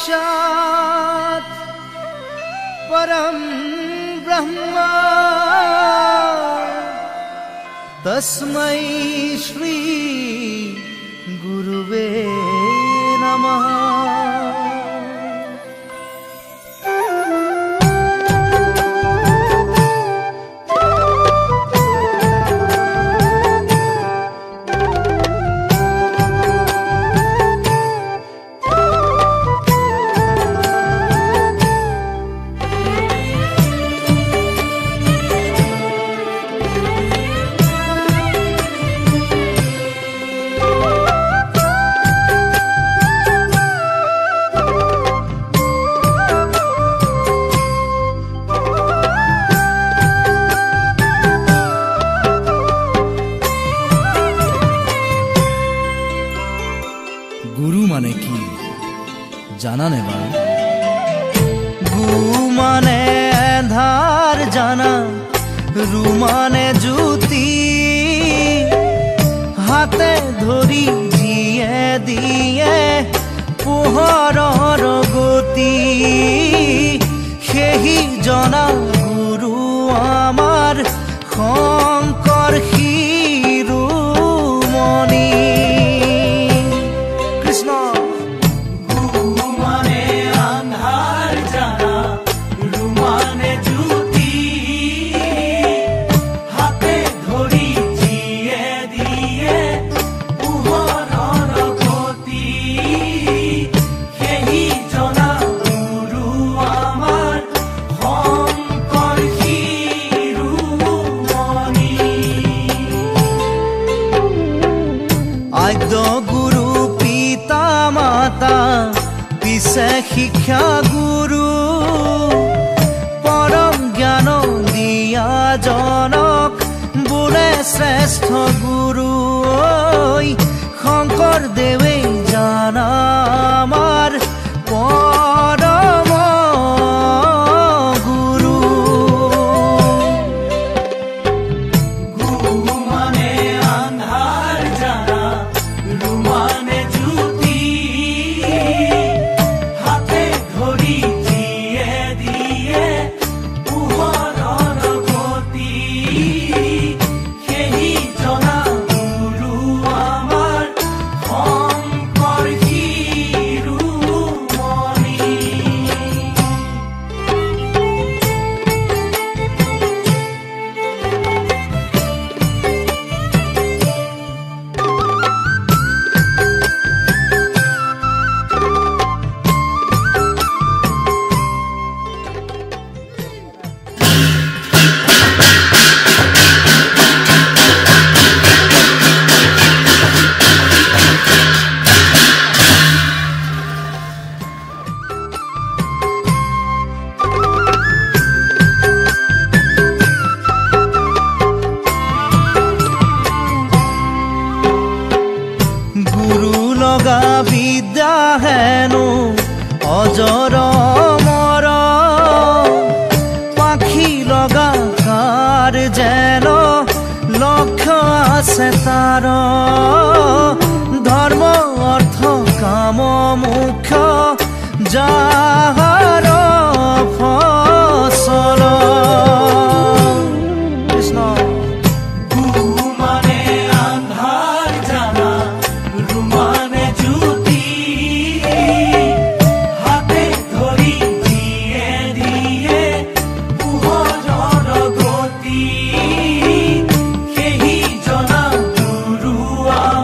साक्षात् परम ब्रह्म तस्मै श्री गुरुवे नमः। गुरु माने की जाना ने बा? गु माने अंधार जाना, रु माने जुती, हाथे धरी जिए दिए पोहरर गति, सेही जना गुरु आमार शंकर शिरोमणि। आद्य गुरु पिता माता पिछे शिक्षा गुरु, परम ज्ञान दिया जनक बोले श्रेष्ठ गुरु। शंकर देवे जाना आमार परम गुरु। विद्या हेनु अजर मर, पाखी लगा कार जेन लक्ष्य आछे तार। धर्म अर्थ काम मुख्य जाहार फसल। Wow.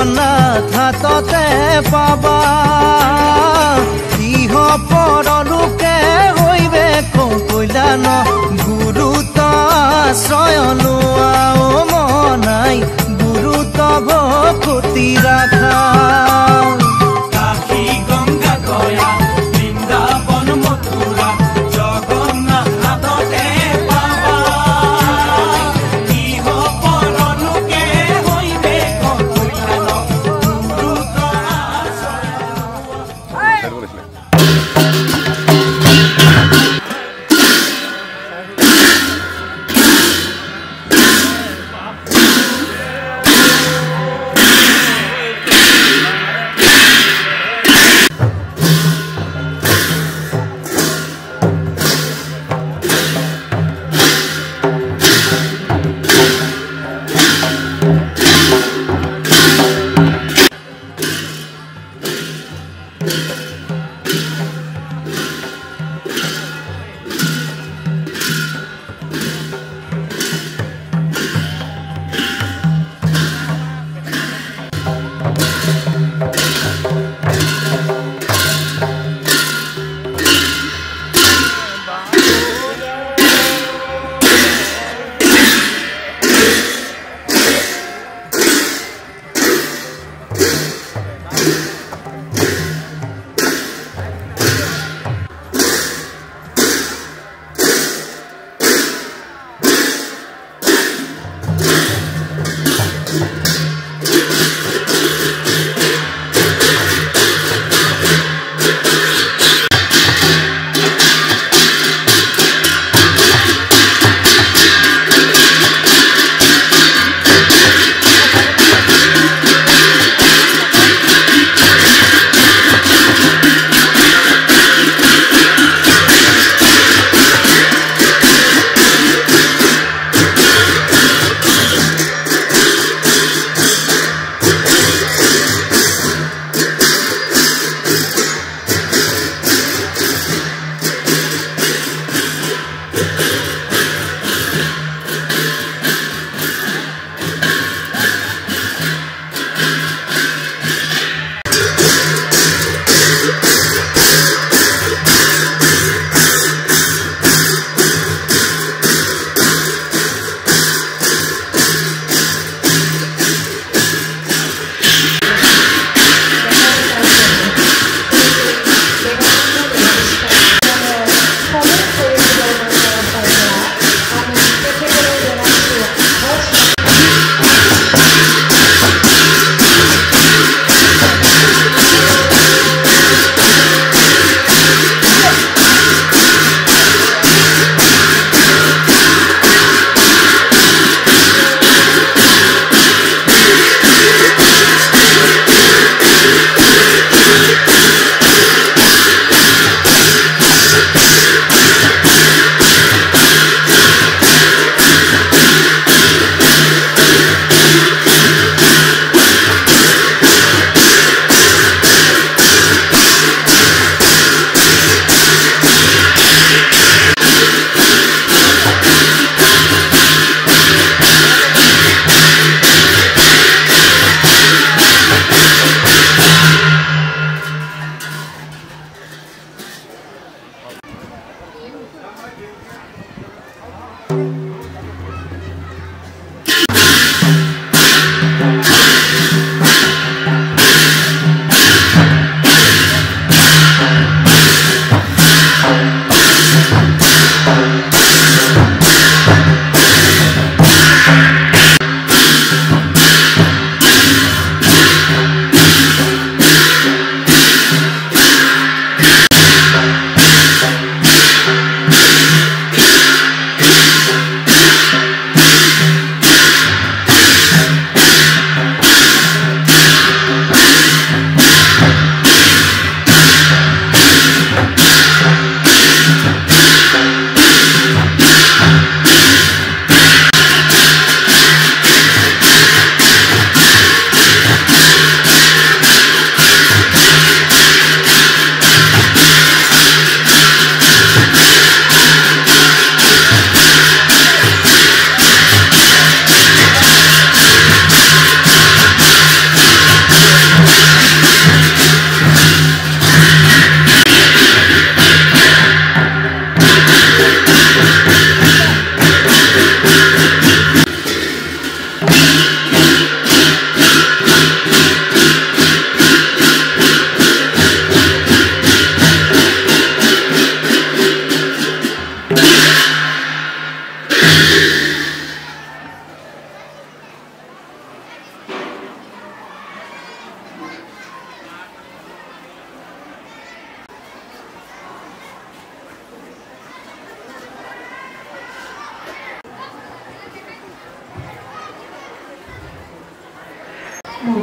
জগন্নাথ হাততে পাবা ইহ পৰলোকে হইবে কল্যাণ গুৰুত আশ্ৰয় লোৱা মনাই গুৰুত ভকতি ৰাখা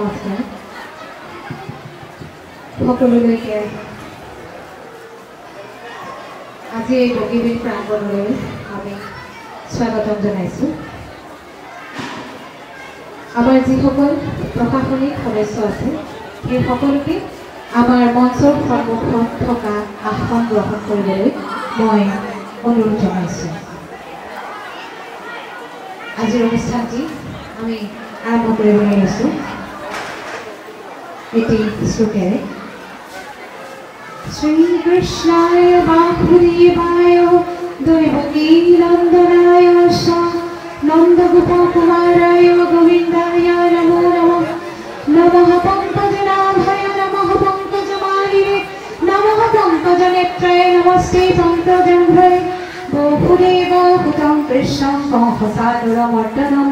নমস্কাৰ সকলোলৈকে আজি এই বগীবিল প্ৰাংগণলৈ আমি স্বাগতম জনাইছোঁ। আমাৰ যিসকল প্ৰশাসনিক সদস্য আছে সেই সকলোকে আমাৰ মঞ্চৰ সন্মুখত থকা আসন গ্ৰহণ কৰিবলৈ মই অনুৰোধ জনাইছোঁ। আজিৰ অনুষ্ঠানটি আমি আৰম্ভ কৰিবলৈ লৈছোঁ এটি শ্লোকেৰে। শ্রীকৃষ্ণায় বাসুদেবায় দৈবকী নন্দনায় নন্দগোপকুমারায় গোবিন্দায় নমো নমঃ। নমঃ পঙ্কজনাভায় নমঃ পঙ্কজমালিনে নমঃ পঙ্কজনেত্রায় নমস্তে পঙ্কজাঙ্ঘ্রয়ে। বহুদেব হুতং কৃষ্ণং কংসসানুরমর্দনম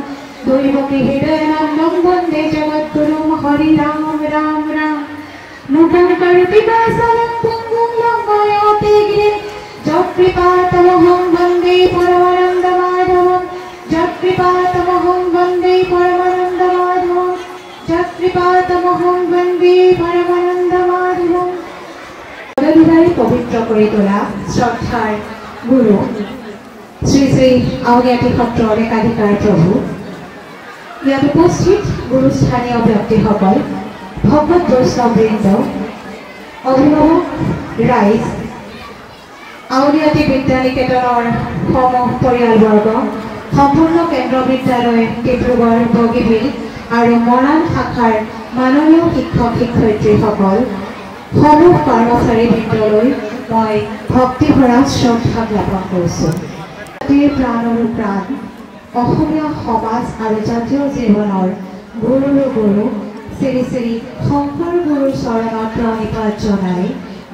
দৈবকী হৃদয়নন্দং বন্দে জগদ্গুরুম হরি রাম রাম রাম। নূতন কর্তিকাসनं পুঙ্গং লঙ্ঘয়তে গিরে যৎকৃপাতমহং বন্দে পরমানন্দমাধবম যৎকৃপাতমহং বন্দে পরমানন্দমাধবম যৎকৃপাতমহং বন্দে পরমানন্দমাধবম। পদবিধারে পবিত্র করে তোলা শ্রদ্ধার গুরু শ্রী শ্রী আউনীআটী সত্ৰৰ একাধিকাৰ প্ৰভু, ইয়াত উপস্থিত গুৰুস্থানীয় ব্যক্তিসকল, ভকত বৈষ্ণৱবৃন্দ, অভিভাৱক ৰাইজ, আউনীআটী বিদ্যানিকেতনৰ সমূহ পৰিয়ালবৰ্গ, সম্পূৰ্ণ কেন্দ্ৰ বিদ্যালয় ডিব্ৰুগড় বগীবিল আৰু মৰাণ শাখাৰ মাননীয় শিক্ষক শিক্ষয়িত্ৰীসকল, সমূহ কৰ্মচাৰীবৃন্দলৈ মই ভক্তিভৰা শ্ৰদ্ধা জ্ঞাপন কৰিছোঁ। জাতিৰ প্ৰাণৰো প্ৰাণ, অসমীয়া সমাজ আৰু জাতীয় জীৱনৰ গুৰুৰো গুৰু শ্ৰী শ্ৰী শংকৰ গুৰুৰ চৰণত প্ৰণিপাত জনাই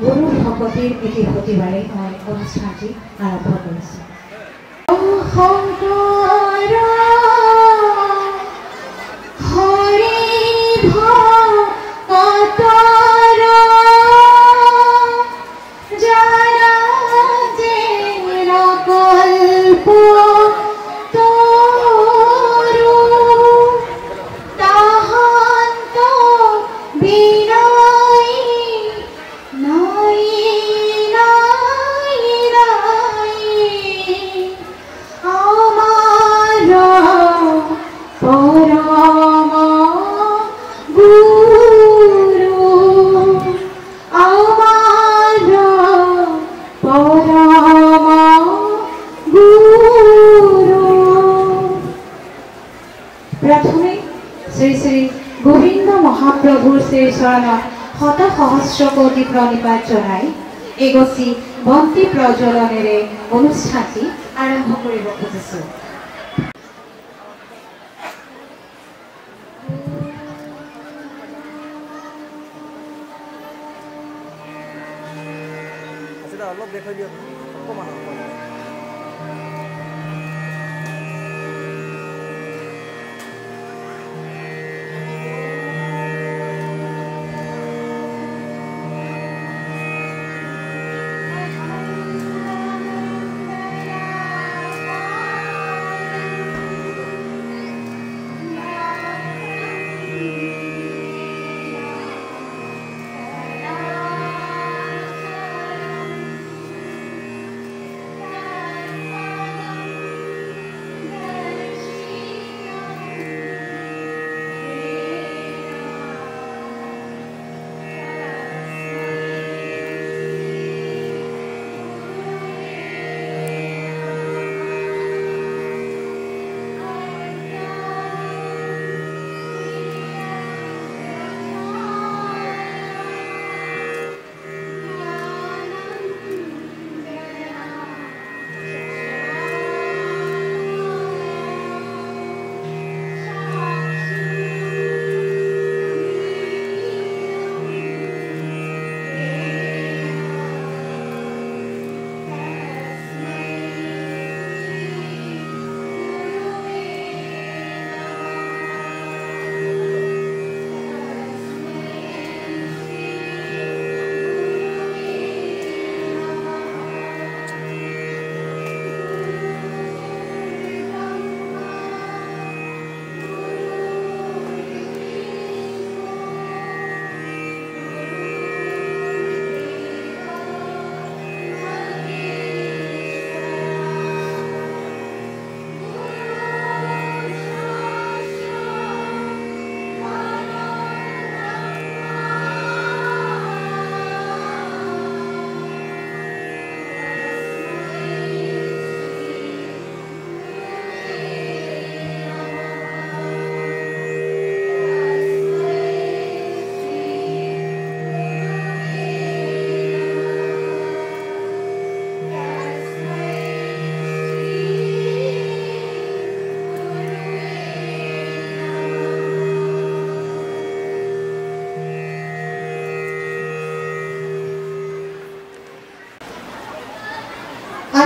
গুৰু ভকতিৰ এটি প্ৰতিবাৰে মই অনুষ্ঠানটি আৰম্ভ কৰিছোঁ। শংকৰ হৰি ভকত প্ৰথমে শ্ৰী শ্ৰী গোবিন্দ মহাপ্ৰভুৰ শ্ৰীচৰণত শত সহস্ৰ কোটি প্ৰণিপাত জনাই এগছি বন্তি প্ৰজ্বলনেৰে অনুষ্ঠানটি আৰম্ভ কৰিব খুজিছোঁ। অলপ দেখাই দিয়ক অকণমান।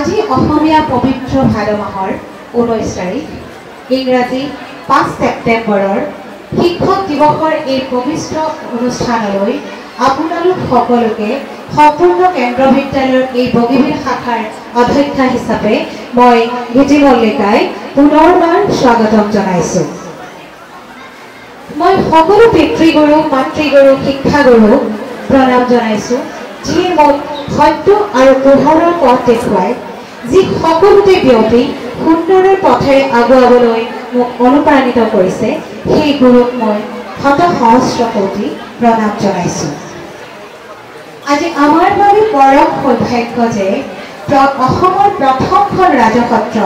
আজি অসমীয়া পবিত্ৰ ভাদ মাহৰ 19 তাৰিখ ইংৰাজী 5 ছেপ্টেম্বৰৰ শিক্ষক দিৱসৰ এই পবিত্ৰ অনুষ্ঠানলৈ আপোনালোক সকলোকে সম্পূৰ্ণ কেন্দ্ৰ বিদ্যালয়ৰ এই বগীবিল শাখাৰ অধ্যক্ষ হিচাপে মই গীতি মল্লিকাই পুনৰবাৰ স্বাগতম জনাইছো। মই সকলো পিতৃগুৰু মাতৃগুৰু শিক্ষাগুৰুক প্ৰণাম জনাইছো, যিয়ে মোক সত্য আৰু পোহৰৰ পথ দেখুৱাই, যি সকলোতে ব্যক্তি সুন্দৰৰ পথেৰে আগুৱাবলৈ মোক অনুপ্ৰাণিত কৰিছে, সেই গুৰুক মই শত সহস্ৰ কোটি প্ৰণাম জনাইছো। আজি আমাৰ বাবে পৰম সৌভাগ্য যে অসমৰ প্ৰথমখন ৰাজসত্ৰ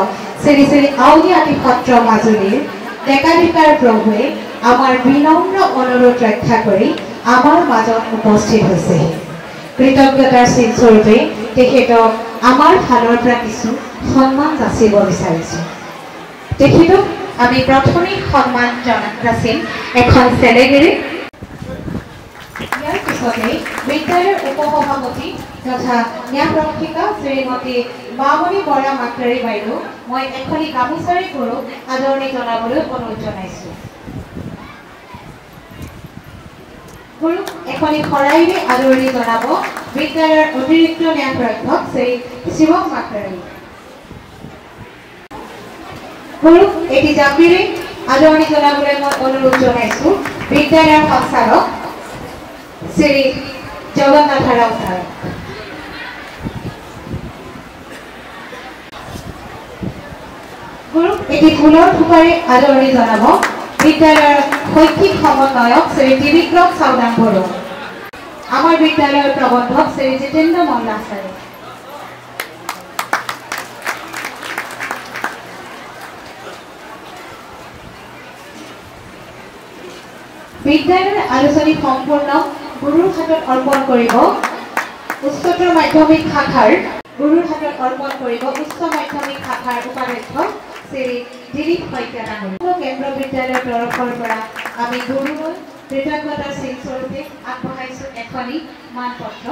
শ্ৰী শ্ৰী আউনীআটী সত্ৰ মাজুলীৰ ডেকাধিকাৰ প্ৰভুৱে আমাৰ বিনম্ৰ অনুৰোধ ৰক্ষা কৰি আমাৰ মাজত উপস্থিত হৈছেহি। কৃতজ্ঞতাৰ চিনস্বৰূপে তেখেতক আমাৰ ফালৰ পৰা কিছু সন্মান যাচিব বিচাৰিছোঁ। তেখেতক আমি প্ৰথমে সন্মান যাচিম এখন চেলেগেৰে। ইয়াৰ পিছতে বিদ্যালয়ৰ উপসভাপতি তথা ন্যায়ৰক্ষিকা শ্ৰীমতী মামণি বৰা মাকৰাৰী বাইদেউ মই এখনি গামোচাৰে গৌৰৱ আদৰণি জনাবলৈ অনুৰোধ জনাইছোঁ। গুৰুক এখনি শৰাইৰে আদৰণি জনাব বিদ্যালয়ৰ অতিৰিক্ত ন্যায়ৰক্ষক শ্ৰী শিৱম মাকৰাৰী। গুৰুক এটি জাপিৰে আদৰণি জনাবলৈ মই অনুৰোধ জনাইছোঁ বিদ্যালয়ৰ সঞ্চালক শ্ৰী জগন্নাথ ৰাও ছাৰক। গুৰুক এটি ফুলৰ থোপাৰে আদৰণি জনাব বিদ্যালয়ৰ শৈক্ষিক সমন্বয়ক শ্ৰী ত্ৰিবিক্ৰম চাওদাং বড়ো, আমাৰ বিদ্যালয়ৰ প্ৰবন্ধক শ্ৰী জিতেন্দ্ৰ মল্লা ছাৰে। বিদ্যালয়ৰ আলোচনী সম্পূৰ্ণ গুৰুৰ হাতত অৰ্পণ কৰিব উচ্চতৰ মাধ্যমিক শাখাৰ উচ্চ মাধ্যমিক শাখাৰ উপাধ্যক্ষ শ্ৰী দিলীপ শইকীয়া ডাঙৰীয়া। কেন্দ্ৰ বিদ্যালয়ৰ তৰফৰ পৰা আমি গুৰুলৈ কৃতজ্ঞতাৰ চিনস্বৰূপে আগবঢ়াইছোঁ এখনি মানপত্ৰ।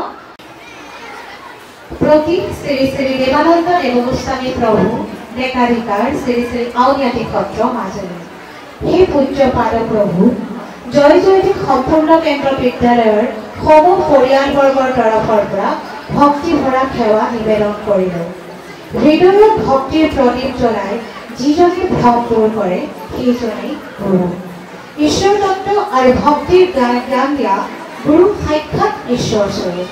প্ৰতি শ্ৰী শ্ৰী দেৱানন্দ দেৱগোস্বামী প্ৰভু ডেকাধিকাৰ শ্ৰী শ্ৰী আউনীআটী সত্ৰ মাজুলী। হে পূজ্য পাদ প্ৰভু, জয় জয়তে সম্পূৰ্ণ কেন্দ্ৰ বিদ্যালয়ৰ সমূহ পৰিয়ালবৰ্গৰ তৰফৰ পৰা ভক্তি ভৰা সেৱা নিবেদন কৰিলোঁ। হৃদয়ত ভক্তিৰ প্ৰদীপ জ্বলাই যিজনে ভ্ৰম দূৰ কৰে সেইজনেই গুৰু। ঈশ্বৰ তত্ত্ব আৰু ভক্তিৰ জ্ঞান দিয়া গুৰু সাক্ষাৎ ঈশ্বৰ স্বৰূপ।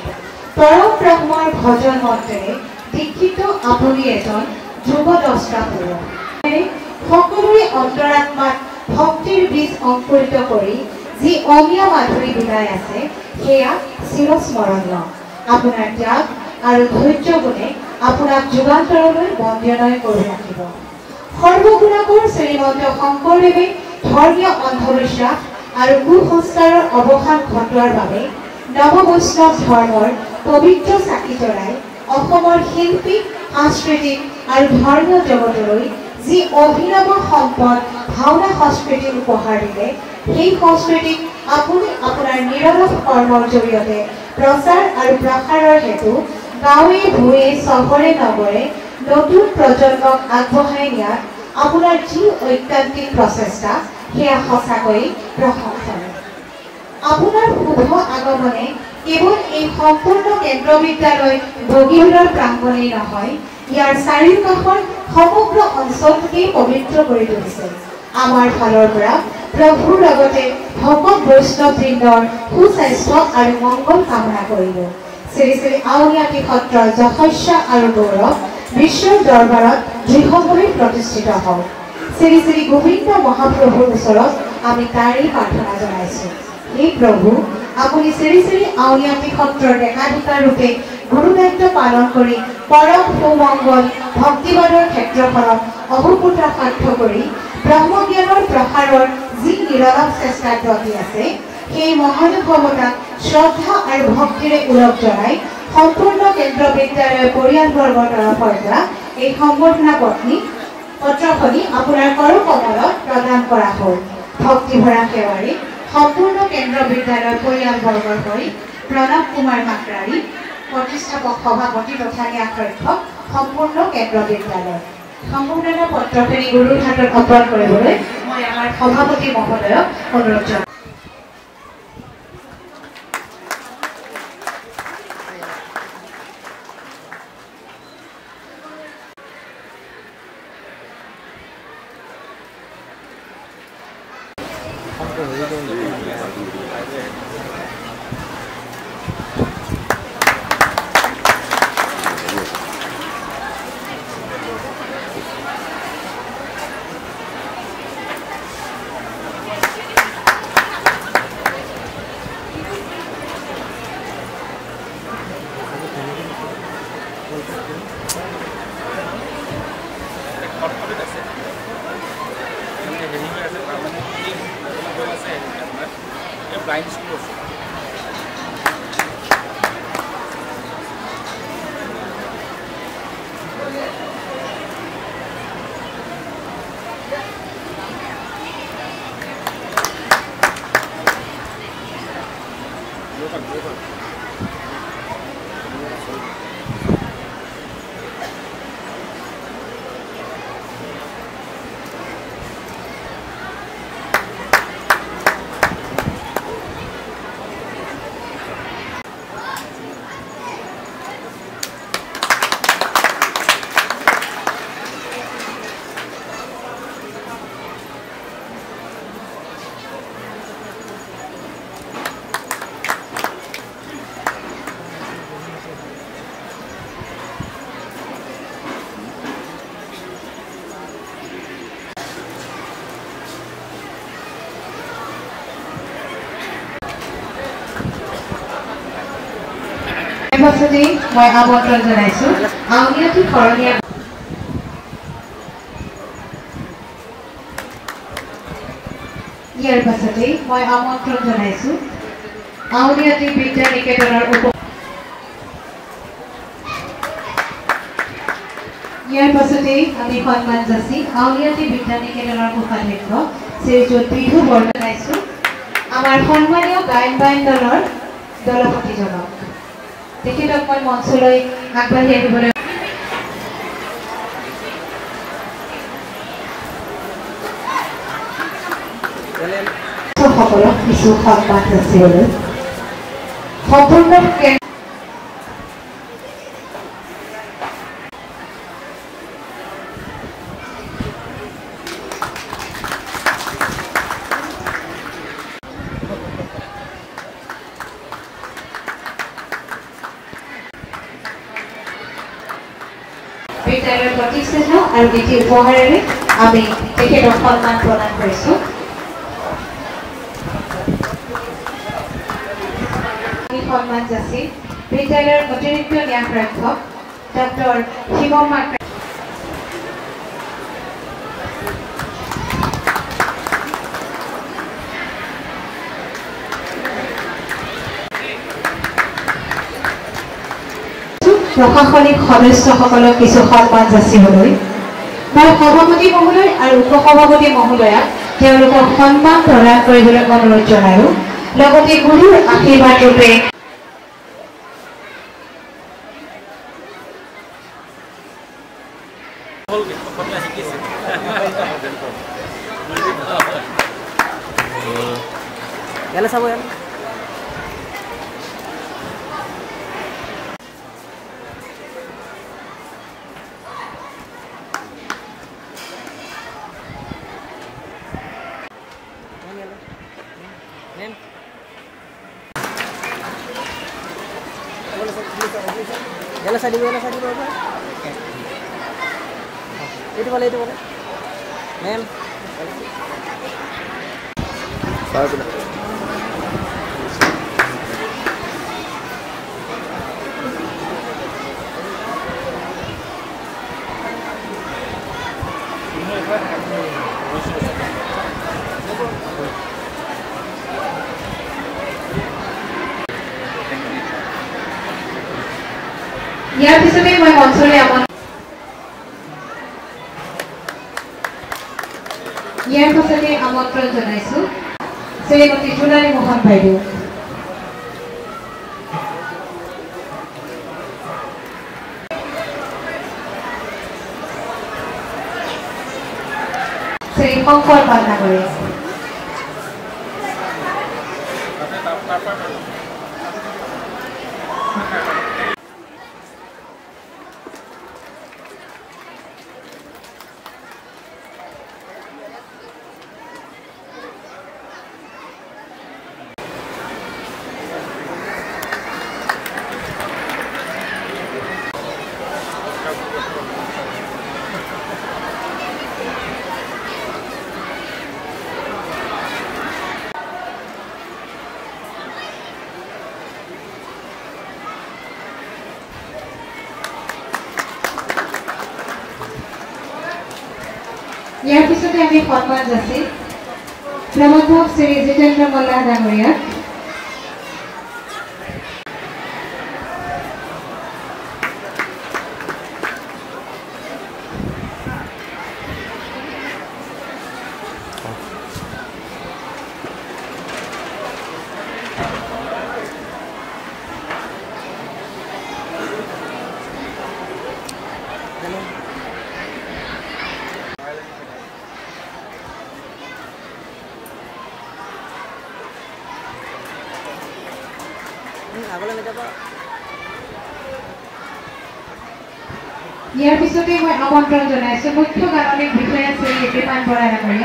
পৰম ব্ৰহ্মৰ ভজন মন্ত্ৰেৰে দীক্ষিত আপুনি এজন যুৱ দ্ৰষ্টা পুৰুষ। সকলোৰে অন্তৰাত্মাত ভক্তিৰ বীজ অংকুৰিত কৰি যি অমীয়া মাধুৰী বিলাই আছে সেয়া চিৰস্মৰণীয়। আপোনাৰ ত্যাগ আৰু ধৈৰ্য গুণে আপোনাক যুগান্তৰলৈ বন্দনীয় কৰি ৰাখিব। সৰ্বগুণাকৰ শ্ৰীমন্ত শংকৰদেৱে ধৰ্মীয় অন্ধবিশ্বাস আৰু কুসংস্কাৰৰ অৱসান ঘটোৱাৰ বাবে নৱ বৈষ্ণৱ ধৰ্মৰ পবিত্ৰ চাকি জ্বলাই অসমৰ শিল্পী সাংস্কৃতিক আৰু ধৰ্মীয় জগতলৈ যি অভিনৱ সম্পদ ভাওনা সংস্কৃতি উপহাৰ দিলে, সেই সংস্কৃতিক আপুনি আপোনাৰ নিৰলস কৰ্মৰ জৰিয়তে প্ৰচাৰ আৰু প্ৰসাৰৰ হেতু গাঁৱে ভূঞে চহৰে নগৰে নতুন প্ৰজন্মক আগবঢ়াই নিয়াত আপোনাৰ যি ঐকান্তিক প্ৰচেষ্টা সেয়া সঁচাকৈ প্ৰশংসনীয়। আপোনাৰ শুভ আগমনে কেৱল এই সম্পূৰ্ণ কেন্দ্ৰ বিদ্যালয় বগীবিলৰ প্ৰাংগণেই নহয়, ইয়াৰ চাৰিওকাষৰ সমগ্ৰ অঞ্চলটোকেই পবিত্ৰ কৰি তুলিছে। আমাৰ ফালৰ পৰা প্ৰভুৰ লগতে ভকত বৈষ্ণৱবৃন্দৰ সুস্বাস্থ্য আৰু মংগল কামনা কৰিলোঁ। শ্ৰী শ্ৰী আউনীআটী সত্ৰৰ যশস্য আৰু গৌৰৱ বিশ্বৰ দৰবাৰত দৃঢ়ভাৱে প্ৰতিষ্ঠিত হওক। শ্ৰী শ্ৰী গোবিন্দ মহাপ্ৰভুৰ ওচৰত আমি তাৰেই প্ৰাৰ্থনা জনাইছোঁ। হে প্ৰভু, আপুনি শ্ৰী শ্ৰী আউনীআটী সত্ৰৰ ডেকাধিকাৰ ৰূপে গুৰু দায়িত্ব পালন কৰি পৰম সুমংগল ভক্তিবাদৰ ক্ষেত্ৰখনত অভূতপূৰ্ব সাধ্য কৰি ব্ৰহ্মজ্ঞানৰ প্ৰসাৰৰ যি নিৰলস চেষ্টাত ব্ৰতী আছে, সেই মহানুভৱতাক শ্ৰদ্ধা আৰু ভক্তিৰে ওলগ জনাই সম্পূৰ্ণ কেন্দ্ৰ বিদ্যালয়ৰ পৰিয়ালবৰ্গৰ তৰফৰ পৰা এই সম্বৰ্ধনা পত্ৰখনি আপোনাৰ কৰকমলত প্ৰদান কৰা হ'ল। ভক্তিভৰা সেৱাৰে সম্পূৰ্ণ কেন্দ্ৰ বিদ্যালয়ৰ পৰিয়ালবৰ্গৰ হৈ প্ৰণৱ কুমাৰ মাকৰাৰী, প্ৰতিষ্ঠাপক সভাপতি তথা ন্যায়াধ্যক্ষ সম্পূৰ্ণ কেন্দ্ৰ বিদ্যালয় সম্পূৰ্ণ পত্ৰখিনি গুৰুৰ হাতত অৰ্পণ কৰিবলৈ মই আমাৰ সভাপতি মহোদয়ক অনুৰোধ জনাইছোঁ। Blind school. পাছতে মই আমন্ত্ৰণ জনাইছোঁ আউনীআটী শৰণীয়া ইয়াৰ পাছতে মই আমন্ত্ৰণ জনাইছোঁ আউনীআটী বিদ্যা নিকেতনৰ ইয়াৰ পাছতে আমি সন্মান যাচি আউনীআটী বিদ্যা নিকেতনৰ কোষাধ্যক্ষ শ্ৰীযুত বিধু বৰদলৈ জনাইছোঁ আমাৰ সন্মানীয় গায়ন বায়ন দলৰ দলপতিজনক তেখেতক মই মঞ্চলৈ আগবাঢ়ি আহিবলৈ সকলক কিছু সন্মান যাচিবলৈ সম্পূৰ্ণ বিদ্যালয়ৰ প্ৰতিষ্ঠা আৰু দ্বিতীয় উপহাৰেৰে আমি তেখেতক সন্মান প্ৰদান কৰিছোঁ। সন্মান যাচি বিদ্যালয়ৰ অতিৰিক্ত ন্যায়াধীশ ডক্টৰ শিৱম মাত্ৰা প্ৰশাসনিক সদস্যসকলক কিছু সন্মান যাচিবলৈ মই সভাপতি মহোদয় আৰু উপ সভাপতি মহোদয়াক তেওঁলোকক সন্মান প্ৰদান কৰিবলৈ অনুৰোধ জনালোঁ লগতে গুৰুৰ আশীৰ্বাদ ৰূপে itu boleh mem ইয়াৰ পিছতে মই মঞ্চলৈ আমন্ত্ৰণ জনাইছোঁ শ্ৰীমতী জোনালী মোহন বাইদেউ। শ্ৰী শংকৰ পাল ডাঙৰীয়া। ইয়াৰ পিছতে আমি সন্মান যাচি প্ৰবন্ধক শ্ৰী জিতেন্দ্ৰ মল্লাহ ডাঙৰীয়াক। ইয়াৰ পিছতে মই আমন্ত্ৰণ জনাইছো মুখ্য গাণনিক বিষয়া শ্ৰী বিমান বৰা ডাঙৰীয়া।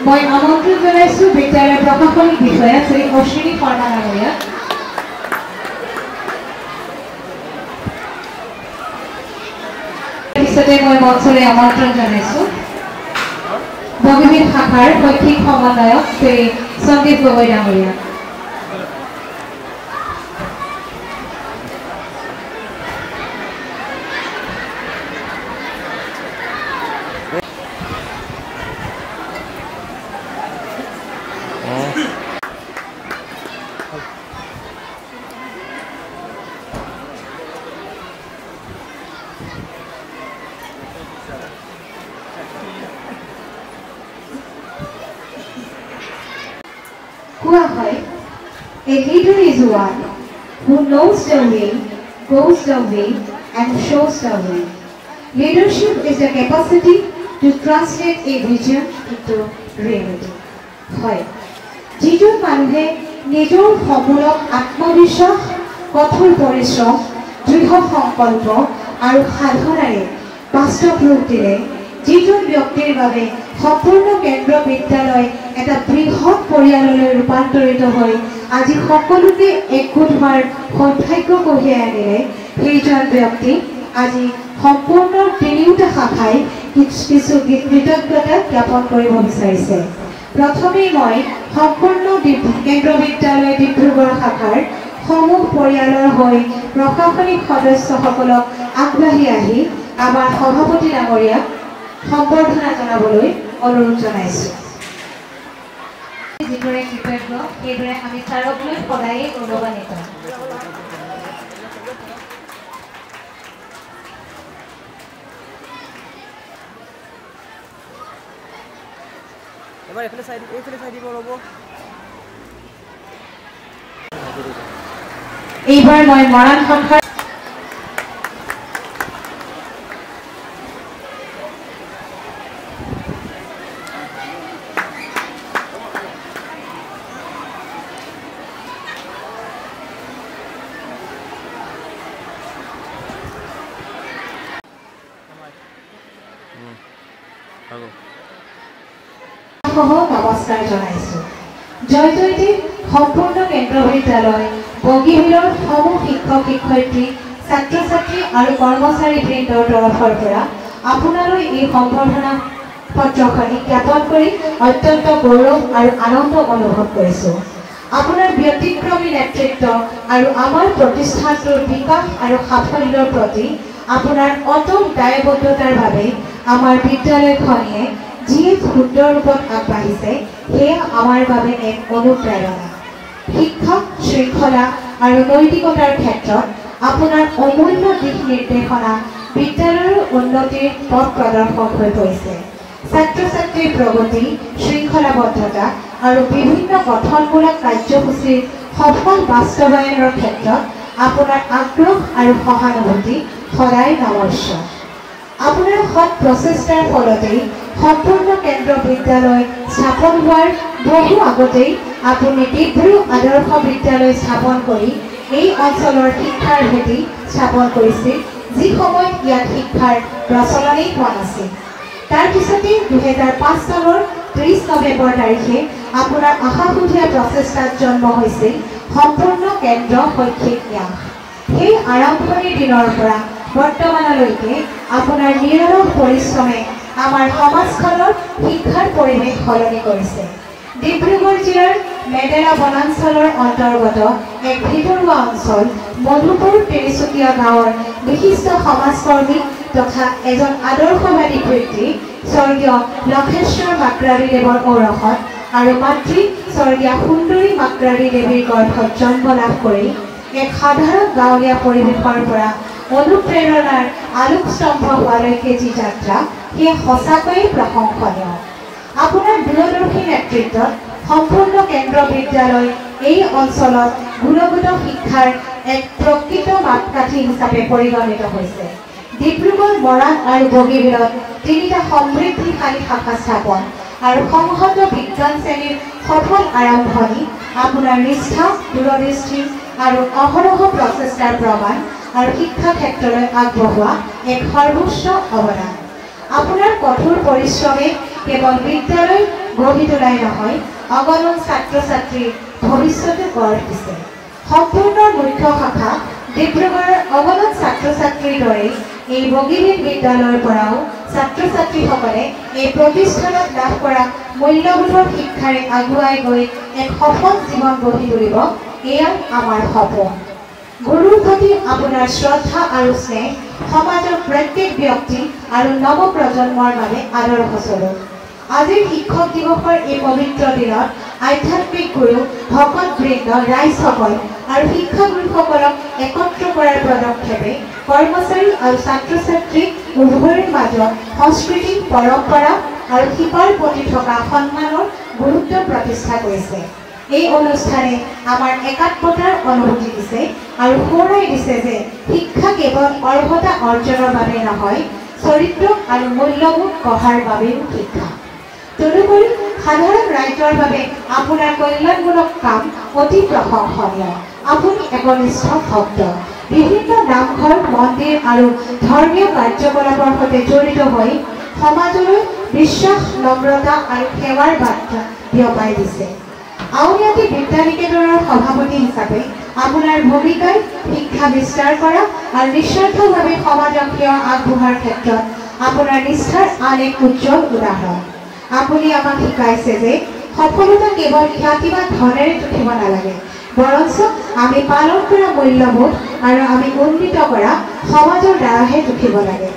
মই আমন্ত্ৰণ জনাইছো বিদ্যালয়ৰ প্ৰশাসনিক বিষয়া শ্ৰী অশ্বিনী শৰ্মা ডাঙৰীয়া। পিছতে মই মঞ্চলৈ আমন্ত্ৰণ জনাইছো বগীবিল শাখাৰ শৈক্ষিক সমন্বয়ক শ্ৰী সন্দীপ গগৈ ডাঙৰীয়া। কোৱা হয়, a leader is one who knows the way, goes the way, and shows the way. Leadership is the capacity to translate a vision into reality. হয়, যিজন মানুহে নিজৰ সমূলক আত্মবিশ্বাস, কঠোৰ পৰিশ্ৰম, দৃঢ় সংকল্প আৰু সাধনাৰে বাস্তৱ ৰূপ দিলে যিজন ব্যক্তিৰ বাবে সম্পূৰ্ণ কেন্দ্ৰ বিদ্যালয় এটা বৃহৎ পৰিয়াললৈ ৰূপান্তৰিত হৈ আজি সকলোকে একগোট হোৱাৰ সৌভাগ্য কঢ়িয়াই আনিলে সেইজন ব্যক্তি আজি সম্পূৰ্ণ তিনিওটা শাখাই কিছু কৃতজ্ঞতা জ্ঞাপন কৰিব বিচাৰিছে। প্ৰথমেই মই সম্পূৰ্ণ কেন্দ্ৰ বিদ্যালয় ডিব্ৰুগড় শাখাৰ সমূহ পৰিয়ালৰ হৈ প্ৰশাসনিক সদস্যসকলক আগবাঢ়ি আহি আমাৰ সভাপতি ডাঙৰীয়াক সম্বৰ্ধনা জনাবলৈ অনুৰোধ জনাইছো। যিদৰে কৃতজ্ঞ সেইদৰে আমি ছাৰক লৈ সদায়ে গৌৰৱান্বিত। এবাৰ এইফালে চাই দিব ৰ'ব। এইবাৰ মই মৰাণ শাখাৰ নমস্কাৰ জনাইছো। জয়জয়তী সম্পূৰ্ণ কেন্দ্ৰ বিদ্যালয় বগীবিলৰ সমূহ শিক্ষক শিক্ষয়িত্ৰী ছাত্ৰ ছাত্ৰী আৰু কৰ্মচাৰী বৃন্দৰ তৰফৰ পৰা আপোনালৈ এই সম্বৰ্ধনা পত্ৰখনি জ্ঞাপন কৰি অত্যন্ত গৌৰৱ আৰু আনন্দ অনুভৱ কৰিছো। আপোনাৰ ব্যতিক্ৰমী নেতৃত্ব আৰু আমাৰ প্ৰতিষ্ঠানটোৰ বিকাশ আৰু সাফল্যৰ প্ৰতি আপোনাৰ অটল দায়বদ্ধতাৰ বাবে আমাৰ বিদ্যালয়খনিয়ে যি সুন্দৰ ৰূপত আগবাঢ়িছে সেয়া আমাৰ বাবে এক অনুপ্ৰেৰণা। শিক্ষক শৃংখলা আৰু নৈতিকতাৰ ক্ষেত্ৰত আপোনাৰ অমূল্য দিশ নিৰ্দেশনা বিদ্যালয়ৰ উন্নতিৰ পথ প্ৰদৰ্শক হৈ পৰিছে। ছাত্ৰ ছাত্ৰীৰ প্ৰগতি, শৃংখলাবদ্ধতা আৰু বিভিন্ন গঠনমূলক কাৰ্যসূচীৰ সফল বাস্তৱায়নৰ ক্ষেত্ৰত আপোনাৰ আগ্ৰহ আৰু সহানুভূতি সদায় নমস্য। আপোনাৰ সৎ প্ৰচেষ্টাৰ ফলতেই সম্পূৰ্ণ কেন্দ্ৰ বিদ্যালয় স্থাপন হোৱাৰ বহু আগতেই আপুনি ডিব্ৰু আদৰ্শ বিদ্যালয় স্থাপন কৰি এই অঞ্চলৰ শিক্ষাৰ ভেটি স্থাপন কৰিছিল, যি সময়ত ইয়াত শিক্ষাৰ প্ৰচলনেই হোৱা নাছিল। তাৰ পিছতেই 2005 চনৰ 30 নৱেম্বৰ তাৰিখে আপোনাৰ আশাসুধীয়া প্ৰচেষ্টাত জন্ম হৈছিল সম্পূৰ্ণ কেন্দ্ৰ শৈক্ষিক ন্যাস। সেই আৰম্ভণিৰ দিনৰ পৰা বৰ্তমানলৈকে আপোনাৰ নিৰলস পৰিশ্ৰমে আমাৰ সমাজখনৰ শিক্ষাৰ পৰিৱেশ সলনি কৰিছে। ডিব্ৰুগড় জিলাৰ মেডেৰা বনাঞ্চলৰ অন্তৰ্গত এক ভিতৰুৱা অঞ্চল মধুপুৰ তিনিচুকীয়া গাঁৱৰ বিশিষ্ট সমাজকৰ্মী তথা এজন আদৰ্শবাদী ব্যক্তি স্বৰ্গীয় লক্ষেশ্বৰ মাক্ৰাৰীদেৱৰ ঔৰসত আৰু মাতৃ স্বৰ্গীয়া সুন্দৰী মাক্ৰাৰীদেৱীৰ গৰ্ভত জন্ম লাভ কৰি এক সাধাৰণ গাঁৱলীয়া পৰিৱেশৰ পৰা অনুপ্ৰেৰণাৰ আলোকস্তম্ভ হোৱালৈকে যি যাত্ৰা, সেয়া সঁচাকৈয়ে প্ৰশংসনীয়। আপোনাৰ দূৰদৰ্শী নেতৃত্বত সম্পূৰ্ণ কেন্দ্ৰ বিদ্যালয় এই অঞ্চলত গুণগত শিক্ষাৰ এক প্ৰকৃত মাপকাঠি হিচাপে পৰিগণিত হৈছে। ডিব্ৰুগড়, মৰাণ আৰু বগীবিলত 3টা সমৃদ্ধিশালী শাখা স্থাপন আৰু সংহত বিজ্ঞান শ্ৰেণীৰ সফল আৰম্ভণি আপোনাৰ নিষ্ঠা, দূৰদৃষ্টি আৰু অহৰহ প্ৰচেষ্টাৰ প্ৰমাণ আৰু শিক্ষা ক্ষেত্ৰলৈ আগবঢ়োৱা এক সৰ্বোচ্চ অৱদান। আপোনাৰ কঠোৰ পৰিশ্ৰমে কেৱল বিদ্যালয় গঢ়ি তোলাই নহয়, অগণন ছাত্ৰ ছাত্ৰীৰ ভৱিষ্যতে গঢ় দিছে। সম্পূৰ্ণ মুখ্য শাখা ডিব্ৰুগড়ৰ অগণন ছাত্ৰ ছাত্ৰীৰ দৰে এই বগীবিল বিদ্যালয়ৰ পৰাও ছাত্ৰ ছাত্ৰীসকলে এই প্ৰতিষ্ঠানত লাভ কৰা মূল্যবোধৰ শিক্ষাৰে আগুৱাই গৈ এক সফল জীৱন গঢ়ি তুলিব, এয়া আমাৰ সপোন। গুৰুৰ প্ৰতি আপোনাৰ শ্ৰদ্ধা আৰু স্নেহ সমাজৰ প্ৰত্যেক ব্যক্তি আৰু নৱপ্ৰজন্মৰ বাবে আদৰ্শস্বৰূপ। আজিৰ শিক্ষক দিৱসৰ এই পবিত্ৰ দিনত আধ্যাত্মিক গুৰু, ভকতবৃন্দ, ৰাইজসকল আৰু শিক্ষাগুৰুসকলক একত্ৰ কৰাৰ পদক্ষেপে কৰ্মচাৰী আৰু ছাত্ৰ ছাত্ৰী উভয়ৰ মাজত সংস্কৃতি, পৰম্পৰা আৰু শিপাৰ প্ৰতি থকা সন্মানৰ গুৰুত্ব প্ৰতিষ্ঠা কৰিছে। এই অনুষ্ঠানে আমাৰ একাত্মতাৰ অনুভূতি দিছে আৰু সোঁৱৰাই দিছে যে শিক্ষা কেৱল অৰ্হতা অৰ্জনৰ বাবে নহয়, চৰিত্ৰ আৰু মূল্যবোধ গঢ়াৰ বাবেও শিক্ষা। তদুপৰি সাধাৰণ ৰাইজৰ বাবে আপোনাৰ কল্যাণমূলক কাম অতি প্ৰশংসনীয়। আপুনি একনিষ্ঠ ভক্ত। বিভিন্ন নামঘৰ, মন্দিৰ আৰু ধৰ্মীয় কাৰ্যকলাপৰ সৈতে জড়িত হৈ সমাজলৈ বিশ্বাস, নম্ৰতা আৰু সেৱাৰ বাৰ্তা বিয়পাই দিছে। আউনীআটী বিদ্যানিকেতনৰ সভাপতি হিচাপে আপোনাৰ ভূমিকাই শিক্ষা বিস্তাৰ কৰা আৰু নিস্বাৰ্থভাৱে সমাজক সেৱা আগবঢ়োৱাৰ ক্ষেত্ৰত আপোনাৰ নিষ্ঠাৰ আন এক উজ্জ্বল উদাহৰণ। আপুনি আমাক শিকাইছে যে সফলতা কেৱল খ্যাতি বা ধনেৰে জুখিব নালাগে, বৰঞ্চ আমি পালন কৰা মূল্যবোধ আৰু আমি উন্নীত কৰা সমাজৰ দ্বাৰাহে জুখিব লাগে।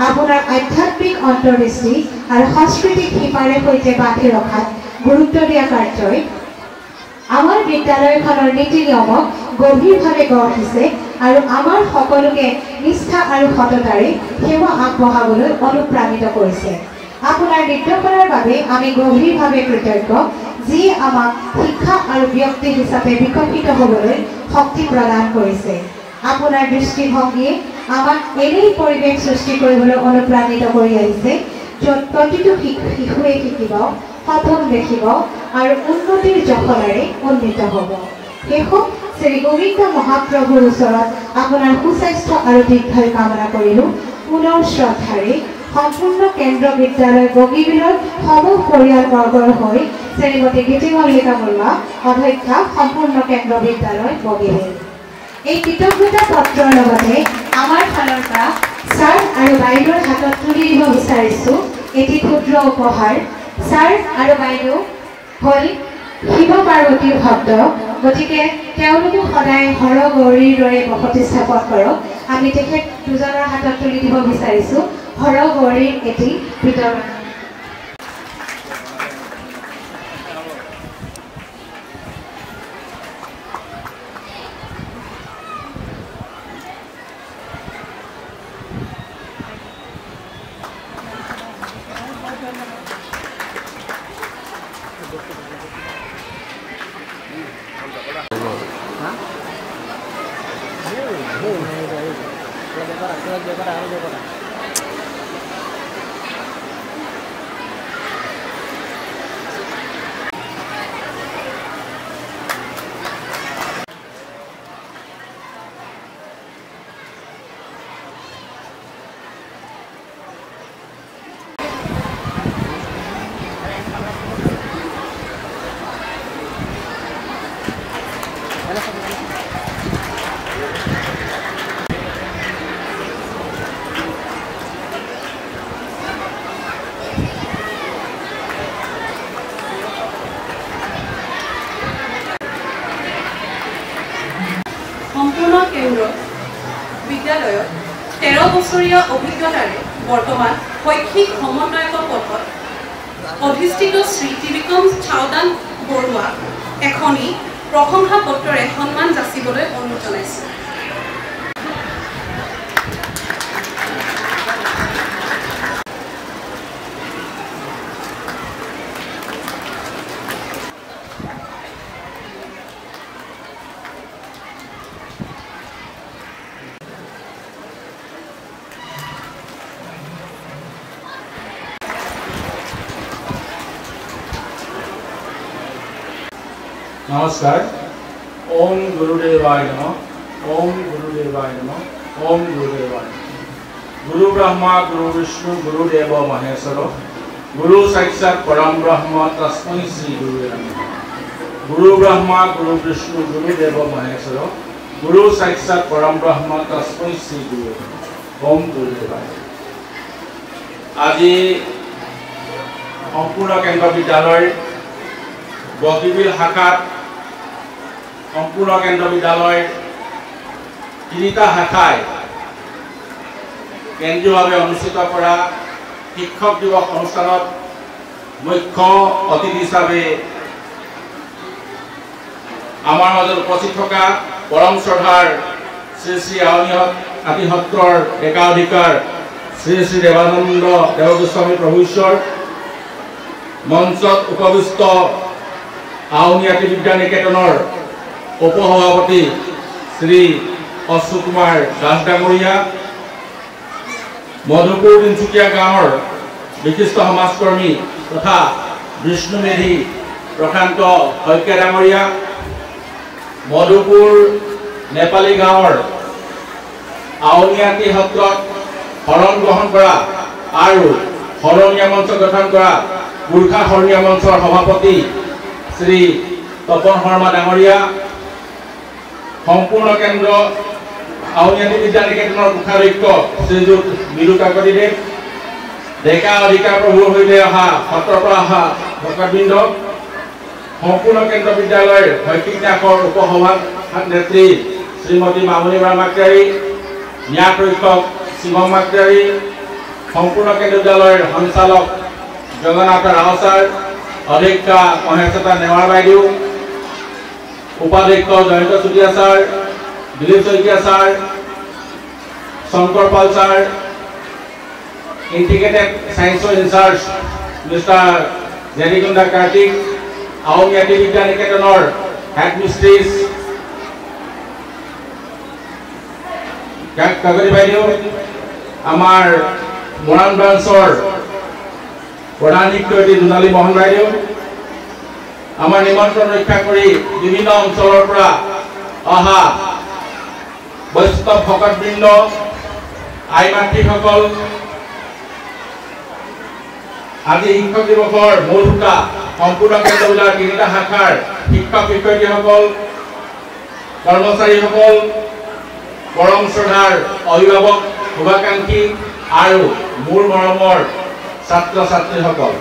আপোনাৰ আধ্যাত্মিক অন্তৰ্দৃষ্টি আৰু সাংস্কৃতিক শিপাৰে সৈতে বান্ধি ৰখাত গুৰুত্ব দিয়া কাৰ্যই আমাৰ বিদ্যালয়খনৰ নীতি নিয়মক গভীৰভাৱে গঢ় দিছে আৰু আমাৰ সকলোকে নিষ্ঠা আৰু সততাৰে সেৱা আগবঢ়াবলৈ অনুপ্ৰাণিত কৰিছে। আপোনাৰ নিৰ্দেশনাৰ বাবে আমি গভীৰভাৱে কৃতজ্ঞ, যিয়ে আমাক শিক্ষা আৰু ব্যক্তি হিচাপে বিকশিত হ'বলৈ শক্তি প্ৰদান কৰিছে। আপোনাৰ দৃষ্টিভংগীয়ে আমাক এনেই পৰিৱেশ সৃষ্টি কৰিবলৈ অনুপ্ৰাণিত কৰি আহিছে, য'ত প্ৰতিটো শিশুৱে শিকিব, সপোন দেখিব আৰু উন্নতিৰ জখলাৰে উন্নীত হ'ব। শেষত শ্ৰী গোবিন্দ মহাপ্ৰভুৰ ওচৰত আপোনাৰ সুস্বাস্থ্য আৰু দীৰ্ঘায়ু কামনা কৰিলোঁ। পুনৰ শ্ৰদ্ধাৰে সম্পূৰ্ণ কেন্দ্ৰ বিদ্যালয় বগীবিলৰ সমূহ পৰিয়ালবৰ্গৰ হৈ শ্ৰীমতী গীতিমল্লিকা বৰুৱা, অধ্যক্ষা, সম্পূৰ্ণ কেন্দ্ৰ বিদ্যালয় বগীবিল। এই কৃতজ্ঞতা পত্ৰৰ লগতে আমাৰ ফালৰ পৰা ছাৰ আৰু বাইদেউৰ হাতত তুলি দিব বিচাৰিছোঁ এটি ক্ষুদ্ৰ উপহাৰ। ছাৰ আৰু বাইদেউ হ'ল শিৱ পাৰ্বতীৰ ভক্ত, গতিকে তেওঁলোকে সদায় হৰ গৌৰীৰ দৰে বসতি স্থাপন কৰক। আমি তেখেত দুজনৰ হাতত তুলি দিব বিচাৰিছোঁ হৰ গৌৰীৰ এটি বিতৰণ। সম্পূৰ্ণ কেন্দ্ৰ বিদ্যালয়ত 13 বছৰীয়া অভিজ্ঞতাৰে বৰ্তমান শৈক্ষিক সমন্বয়কৰ পথত অধিষ্ঠিত শ্ৰী ত্ৰিবিক্ৰম চাওদান বৰুৱা এখনি প্ৰশংসা পত্ৰৰে সন্মান যাচিবলৈ অনুৰোধ জনাইছে। नमस्कार। ओम गुरुदेवाय नमः। ओम गुरुदेवाय नमः। ओम गुरुदेवाय नमः। गुरु ब्रह्मा गुरु विष्णु गुरुदेव महेश्वर गुरु साक्षात् परम ब्रह्म तस्मै श्री गुरुवे नमः। गुरु ब्रह्मा गुरु विष्णु गुरुदेव महेश्वर गुरु साक्षात् परम ब्रह्म तस्मै श्री गुरुवे नमः। ओम गुरुदेवाय। আজি সম্পূৰ্ণ কেন্দ্ৰ বিদ্যালয় বগীবিল শাখাত সম্পূৰ্ণ কেন্দ্ৰ বিদ্যালয় তিনিটা শাখায় কেন্দ্ৰীয়ভাৱে অনুষ্ঠিত কৰা শিক্ষক দিৱস অনুষ্ঠানত মুখ্য অতিথি হিচাপে আমাৰ মাজত উপস্থিত থকা পৰম শ্ৰদ্ধাৰ শ্ৰী শ্ৰী আউনীআটী সত্ৰৰ একাধিকাৰ শ্ৰী শ্ৰী দেৱানন্দ দেৱগোস্বামী প্ৰভু ঈশ্বৰ মঞ্চত উপবিষ্ট আউনীআটী বিদ্যা নিকেতনৰ উপসভাপতি শ্ৰী অশোক কুমাৰ দাস ডাঙৰীয়া মধুপুৰ তিনিচুকীয়া গাঁৱৰ বিশিষ্ট সমাজকৰ্মী তথা বিষ্ণুমেধি প্ৰশান্ত শইকীয়া ডাঙৰীয়া মধুপুৰ নেপালী গাঁৱৰ আউনীআটী সত্ৰত শৰণ গ্ৰহণ কৰা আৰু শৰণীয়া মঞ্চ গঠন কৰা গোৰ্খা শৰণীয়া মঞ্চৰ সভাপতি শ্ৰী তপন শৰ্মা ডাঙৰীয়া সম্পূৰ্ণ কেন্দ্ৰ আউনীআটী বিদ্যা নিকেতনৰ মুখাধ্যক্ষ শ্ৰীযুত মৃদু কাকতিদেৱ ডেকা অধিকাৰ প্ৰভুৰ সৈতে অহা সত্ৰৰ পৰা অহা ভকতবৃন্দ সম্পূৰ্ণ কেন্দ্ৰ বিদ্যালয়ৰ শৈক্ষিক ন্যাসৰ উপসভা নেত্ৰী শ্ৰীমতী মামণি বৰা মাকতিয়াৰী ন্যাস ৰক্ষক শিৱম মাকতিয়াৰী সম্পূৰ্ণ কেন্দ্ৰ বিদ্যালয়ৰ সঞ্চালক জগন্নাথ ৰাও ছাৰ অধ্যক্ষা মহেশতা নেৱাৰ বাইদেউ উপাধ্যক্ষ জয়ন্ত চুতীয়া ছাৰ দিলীপ শইকীয়া ছাৰ শংকৰ পাল ছাৰ ইণ্টিগ্ৰেটেড ছায়েন্সৰ ইনচাৰ্জ মিষ্টাৰ জেনিকুণ্ডা কাৰ্তিক আউনীআটী বিদ্যা নিকেতনৰ হেড মিষ্ট্ৰেছ কাকতি বাইদেউ আমাৰ মৰাণ ব্ৰাঞ্চৰ প্ৰধান শিক্ষয়িত্ৰী জোনালী মোহন বাইদেউ আমাৰ নিমন্ত্ৰণ ৰক্ষা কৰি বিভিন্ন অঞ্চলৰ পৰা অহা বৈষ্ণৱ ভকতবৃন্দ আই মাতৃসকল আজি শিক্ষক দিৱসৰ মূল হোতা সম্পূৰ্ণ কেন্দ্ৰ বিদ্যালয়ৰ তিনিটা শাখাৰ শিক্ষক শিক্ষয়িত্ৰীসকল কৰ্মচাৰীসকল পৰম শ্ৰদ্ধাৰ অভিভাৱক শুভাকাংক্ষী আৰু মোৰ মৰমৰ ছাত্ৰ ছাত্ৰীসকল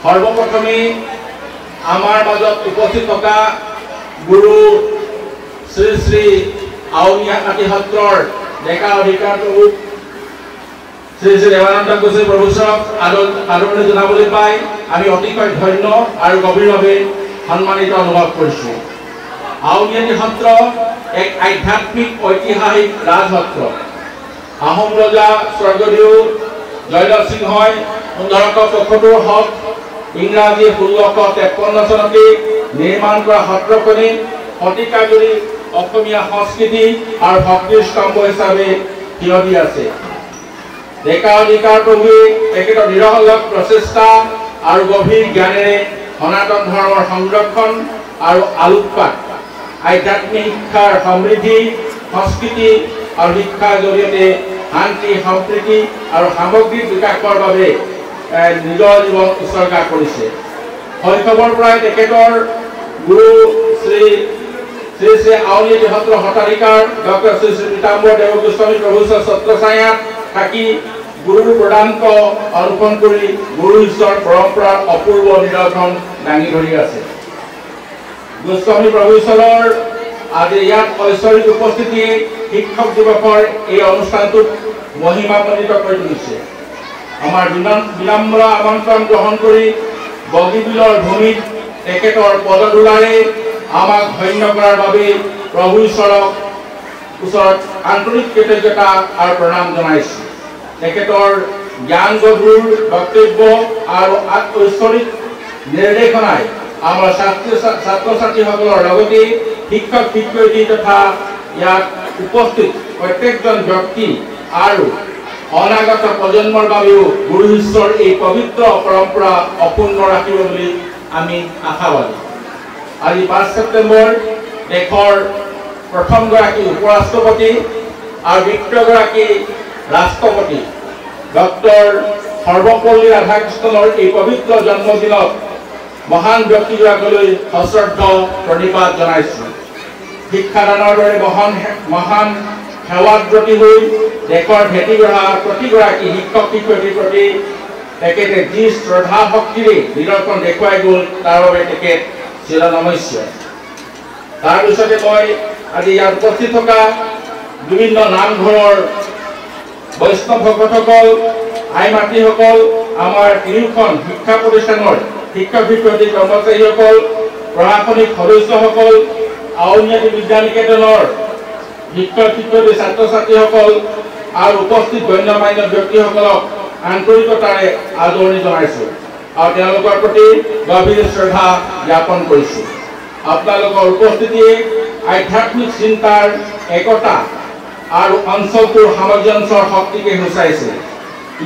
সৰ্বপ্ৰথমে আমাৰ মাজত উপস্থিত থকা গুৰু শ্ৰী শ্ৰী আউনীআটী সত্ৰৰ ডেকা অধিকাৰ প্ৰভু শ্ৰী শ্ৰী দেৱানন্দ গোস্বামী প্ৰভু ঈশ্বৰক আদৰণি জনাবলৈ পাই আমি অতিশয় ধন্য আৰু গভীৰভাৱে সন্মানিত অনুভৱ কৰিছোঁ। আউনীআটী সত্ৰ এক আধ্যাত্মিক ঐতিহাসিক ৰাজসত্ৰ। আহোম ৰজা স্বৰ্গদেউ জয়দেৱ সিংহই 1575 হওক ইংৰাজী 1653 চনতে নিৰ্মাণ কৰা সত্ৰখনি শতিকা জুৰি অসমীয়া সংস্কৃতি আৰু ভক্তিৰ স্তম্ভ হিচাপে থিয় দি আছে। ডেকা অধিকাৰ প্ৰভুৱে তেখেতৰ নিৰহলক প্ৰচেষ্টা আৰু গভীৰ জ্ঞানেৰে সনাতন ধৰ্মৰ সংৰক্ষণ আৰু আলোকপাত আধ্যাত্মিক শিক্ষাৰ সমৃদ্ধি সংস্কৃতি আৰু শিক্ষাৰ জৰিয়তে শান্তি সম্প্ৰীতি আৰু সামগ্ৰিক বিকাশৰ বাবে নিজৰ জীৱন উৎসৰ্গা কৰিছে। শৈশৱৰ পৰাই তেখেতৰ গুৰু শ্ৰী শ্ৰী শ্ৰী আউনীআটী সত্ৰ সত্ৰাধিকাৰ ডক্টৰ শ্ৰী শ্ৰী পীতাম্বৰ দেৱ গোস্বামী প্ৰভু ছত্ৰছায়াত থাকি গুৰুৰ প্ৰদান্ত অনুসৰণ কৰি গুৰু ঈশ্বৰৰ পৰম্পৰাৰ অপূৰ্ব নিদৰ্শন দাঙি ধৰি আছে। গোস্বামী প্ৰভু ঈশ্বৰৰ আজি ইয়াত ঐশ্বৰিক উপস্থিতিয়ে শিক্ষক দিৱসৰ এই অনুষ্ঠানটোক মহিমামণ্ডিত কৰি তুলিছে। আমাৰ বিনম্ৰ আমন্ত্ৰণ গ্ৰহণ কৰি বগীবিলৰ ভূমিত তেখেতৰ পদধূলাৰে আমাক ধন্য কৰাৰ বাবে প্ৰভু ঈশ্বৰৰ ওচৰত আন্তৰিক কৃতজ্ঞতা আৰু প্ৰণাম জনাইছোঁ। তেখেতৰ জ্ঞান গভীৰ বক্তব্য আৰু ঐশ্বৰিক নিৰ্দেশনাই আমাৰ ছাত্ৰ ছাত্ৰীসকলৰ লগতে শিক্ষক শিক্ষয়িত্ৰী তথা ইয়াত উপস্থিত প্ৰত্যেকজন ব্যক্তি আৰু অনাগত প্ৰজন্মৰ বাবেও গুৰু ঈশ্বৰৰ এই পবিত্ৰ পৰম্পৰা অপূৰ্ণ ৰাখিব বুলি আমি আশাবাদী। আজি 5 ছেপ্টেম্বৰ দেশৰ প্ৰথমগৰাকী উপৰাষ্ট্ৰপতি আৰু দ্বিতীয়গৰাকী ৰাষ্ট্ৰপতি ডক্টৰ সৰ্বপল্লী ৰাধাকৃষ্ণনৰ এই পবিত্ৰ জন্মদিনত মহান ব্যক্তিগৰাকীলৈ সশ্ৰদ্ধ প্ৰণিপাত জনাইছোঁ। শিক্ষাদানৰ দৰে মহান সেৱাত ব্ৰতী হৈ দেশৰ ভেটি গঢ়া প্ৰতিগৰাকী শিক্ষক শিক্ষয়িত্ৰীৰ প্ৰতি তেখেতে যি শ্ৰদ্ধা ভক্তিৰে নিদৰ্শন দেখুৱাই গ'ল তাৰ বাবে তেখেত চিৰনমস্য। তাৰপিছতে মই আজি ইয়াত উপস্থিত থকা বিভিন্ন নামঘৰৰ বৈষ্ণৱ ভকতসকল আই মাতৃসকল আমাৰ তিনিওখন শিক্ষা প্ৰতিষ্ঠানৰ শিক্ষক শিক্ষয়িত্ৰী কৰ্মচাৰীসকল প্ৰশাসনিক সদস্যসকল আউনীআটী বিদ্যা নিকেতনৰ শিক্ষক শিক্ষয়িত্ৰী ছাত্ৰ ছাত্ৰীসকল আৰু উপস্থিত গণ্যমান্য ব্যক্তিসকলক আন্তৰিকতাৰে আদৰণি জনাইছোঁ আৰু তেওঁলোকৰ প্ৰতি গভীৰ শ্ৰদ্ধা জ্ঞাপন কৰিছোঁ। আপোনালোকৰ উপস্থিতিয়ে আধ্যাত্মিক চিন্তাৰ একতা আৰু অঞ্চলটোৰ সামঞ্জস্যৰ শক্তিকে সূচাইছে।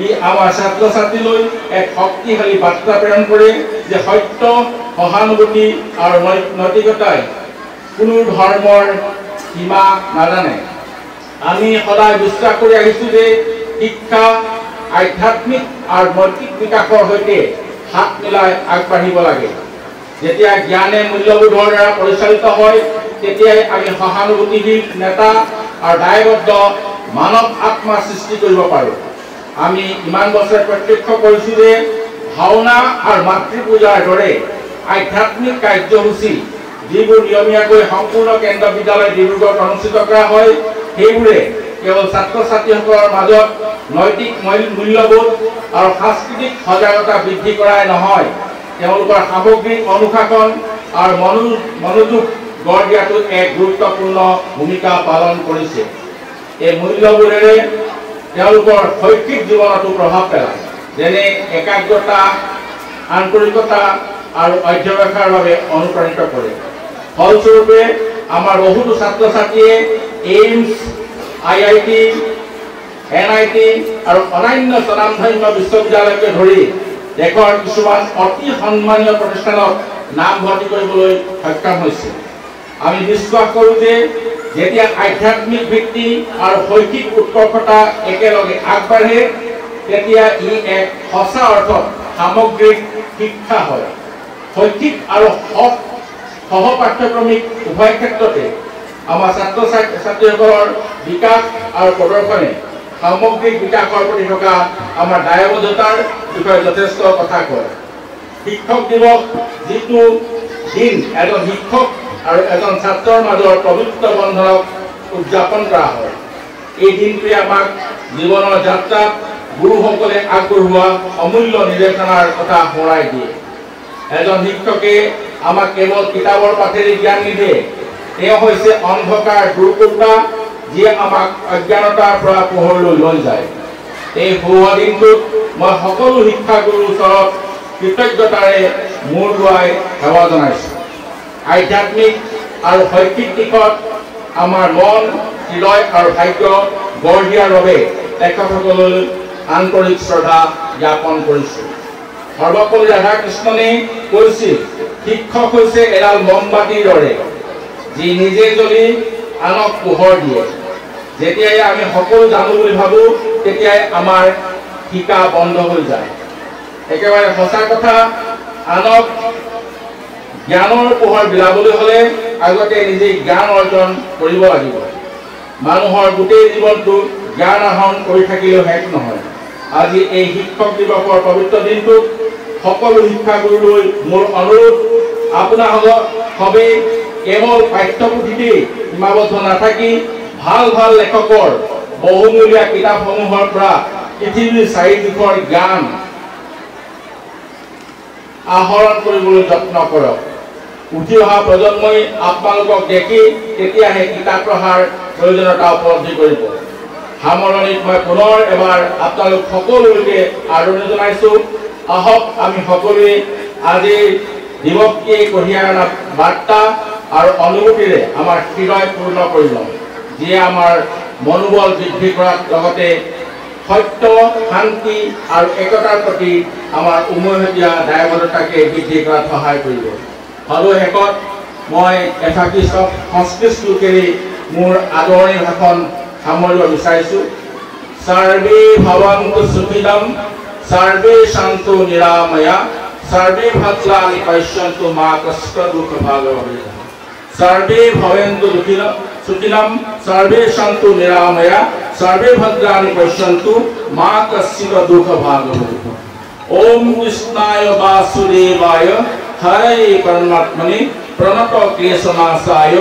ই আমাৰ ছাত্ৰ ছাত্ৰীলৈ এক শক্তিশালী বাৰ্তা প্ৰেৰণ কৰে যে সত্য সহানুভূতি আৰু নৈতিকতাই কোনো ধৰ্মৰ সীমা নাজানে। আমি সদায় বিশ্বাস কৰি আহিছোঁ যে শিক্ষা আধ্যাত্মিক আৰু নৈতিক বিকাশৰ সৈতে হাত মিলাই আগবাঢ়িব লাগে। যেতিয়া জ্ঞানে মূল্যবোধৰ দ্বাৰা পৰিচালিত হয় তেতিয়াই আমি সহানুভূতিশীল নেতা আৰু দায়বদ্ধ মানৱ আত্মা সৃষ্টি কৰিব পাৰোঁ। আমি ইমান বছৰে প্ৰত্যক্ষ কৰিছোঁ যে ভাওনা আৰু মাতৃ পূজাৰ দৰে আধ্যাত্মিক কাৰ্যসূচী যিবোৰ নিয়মীয়াকৈ সম্পূৰ্ণ কেন্দ্ৰ বিদ্যালয় ডিব্ৰুগড়ত অনুষ্ঠিত কৰা হয় সেইবোৰে কেৱল ছাত্ৰ ছাত্ৰীসকলৰ মাজত নৈতিক মূল্যবোধ আৰু সাংস্কৃতিক সজাগতা বৃদ্ধি কৰাই নহয়, তেওঁলোকৰ সামগ্ৰিক অনুশাসন আৰু মনোযোগ গঢ় দিয়াটো এক গুৰুত্বপূৰ্ণ ভূমিকা পালন কৰিছে। এই মূল্যবোধেৰে তেওঁলোকৰ শৈক্ষিক জীৱনতো প্ৰভাৱ পেলায়, যেনে একাগ্ৰতা আন্তৰিকতা আৰু অধ্যৱসায়ৰ বাবে অনুপ্ৰাণিত কৰে। ফলস্বৰূপে আমাৰ বহুতো ছাত্ৰ ছাত্ৰীয়ে এইমছ IIT NIT আৰু অন্যান্য স্বনামধন্য বিশ্ববিদ্যালয়কে ধৰি দেশৰ কিছুমান অতি সন্মানীয় প্ৰতিষ্ঠানত নাম ভৰ্তি কৰিবলৈ সক্ষম হৈছে। আমি বিশ্বাস কৰোঁ যে যেতিয়া আধ্যাত্মিক ভিত্তি আৰু শৈক্ষিক উৎকৰ্ষতা একেলগে আগবাঢ়ে তেতিয়া ই এক সঁচা অৰ্থত সামগ্ৰিক শিক্ষা হয়। শৈক্ষিক আৰু সহ পাঠ্যক্ৰমিক উভয় ক্ষেত্ৰতে আমাৰ ছাত্ৰ ছাত্ৰীসকলৰ বিকাশ আৰু প্ৰদৰ্শনে সামগ্ৰিক বিকাশৰ প্ৰতি থকা আমাৰ দায়বদ্ধতাৰ বিষয়ে যথেষ্ট কথা কয়। শিক্ষক দিৱস যিটো দিন এজন শিক্ষক আৰু এজন ছাত্ৰৰ মাজৰ পবিত্ৰ বন্ধনক উদযাপন কৰা হয়, এই দিনটোৱে আমাক জীৱনৰ যাত্ৰাত গুৰুসকলে আগবঢ়োৱা অমূল্য নিৰ্দেশনাৰ কথা সোঁৱৰাই দিয়ে। এজন শিক্ষকে আমাক কেৱল কিতাপৰ পাঠেৰে জ্ঞান নিদিয়ে, তেওঁ হৈছে অন্ধকাৰ দূৰকৰ্তা যিয়ে আমাক অজ্ঞানতাৰ পৰা পোহৰলৈ লৈ যায়। এই শুভ দিনটোত মই সকলো শিক্ষাগুৰুৰ ওচৰত কৃতজ্ঞতাৰে মূৰ দোৱাই সেৱা জনাইছোঁ। আধ্যাত্মিক আৰু শৈক্ষিক দিশত আমাৰ মন, হৃদয় আৰু ভাগ্য গঢ় দিয়াৰ বাবে তেখেতসকললৈ আন্তৰিক শ্ৰদ্ধা জ্ঞাপন কৰিছোঁ। সৰ্বপল্লী ৰাধাকৃষ্ণনে কৈছিল, শিক্ষক হৈছে এডাল মমবাতিৰ দৰে, যি নিজে জ্বলি আনক পোহৰ দিয়ে। যেতিয়াই আমি সকলো জানো বুলি ভাবোঁ তেতিয়াই আমাৰ শিকা বন্ধ হৈ যায়। একেবাৰে সঁচা কথা, আনক জ্ঞানৰ পোহৰ বিলাবলৈ হ'লে আগতে নিজে জ্ঞান অৰ্জন কৰিব লাগিব। মানুহৰ গোটেই জীৱনটো জ্ঞান আহৰণ কৰি থাকিলেও শেষ নহয়। আজি এই শিক্ষক দিৱসৰ পবিত্ৰ দিনটোত সকলো শিক্ষাগুৰুলৈ মোৰ অনুৰোধ, আপোনালোক সবেই কেৱল পাঠ্যপুথিতেই সীমাবদ্ধ নাথাকি ভাল ভাল লেখকৰ বহুমূলীয়া কিতাপসমূহৰ পৰা পৃথিৱীৰ চাৰিদিশৰ জ্ঞান আহৰণ কৰিবলৈ যত্ন কৰক। উঠি অহা প্ৰজন্মই আপোনালোকক দেখি তেতিয়াহে কিতাপ পঢ়াৰ প্ৰয়োজনীয়তা উপলব্ধি কৰিব। সামৰণিত মই পুনৰ এবাৰ আপোনালোক সকলোকে আদৰণি জনাইছোঁ। আহক আমি সকলোৱে আজিৰ দিৱসটিয়ে কঢ়িয়াই অনা বাৰ্তা আৰু অনুভূতিৰে আমাৰ হৃদয় পূৰ্ণ কৰি লওঁ, যিয়ে আমাৰ মনোবল বৃদ্ধি কৰাৰ লগতে সত্য, শান্তি আৰু একতাৰ প্ৰতি আমাৰ উমৈহতীয়া দায়বদ্ধতাকে বৃদ্ধি কৰাত সহায় কৰিব। আৰু শেষত মই এফাকি সংস্কৃত শ্লোকেৰে মোৰ আদৰণি ভাষণ সামৰিব বিচাৰিছোঁ। সৰ্বে ভৱন্তু সুখিনম, সৰ্বে সন্তু নিৰাময়া, সৰ্বে ভদ্ৰাণি পশ্যন্তু মা কষ্ট দুঃখ ভাগ ভবেৎ। সর্বে ভবন্তু সুখিনম, সর্বে সন্তু নিরাময়া, সর্বে ভদ্রাণি পশ্যন্তু মা কশ্চিৎ দুঃখ ভাগ ভবেৎ। ওম কৃষ্ণায় বাসুদেবায় হরে পরমাত্মনে প্রণত ক্লেশনাশায়